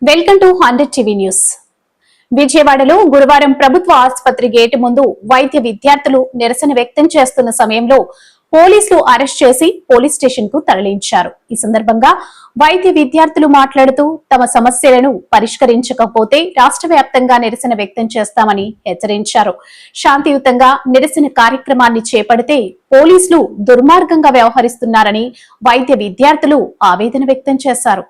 Welcome to 100 TV news. విజయవాడలో గురువారం ప్రభుత్వ ఆసుపత్రి గేటు ముందు వైద్య విద్యార్థులు నిరసన వ్యక్తం చేస్తున్న సమయంలో పోలీసులు అరెస్ట్ చేసి పోలీస్ స్టేషన్ కు తరలించారు. ఈ సందర్భంగా వైద్య విద్యార్థులు మాట్లాడుతూ తమ సమస్యలను పరిష్కరించకపోతే రాష్ట్ర వ్యాప్తంగా నిరసన వ్యక్తం చేస్తామని హెచ్చరించారు. శాంతియుతంగా నిరసన కార్యక్రమాన్ని చేపడితే పోలీసులు దుర్మార్గంగా వ్యవహరిస్తున్నారని వైద్య విద్యార్థులు ఆవేదన వ్యక్తం చేశారు.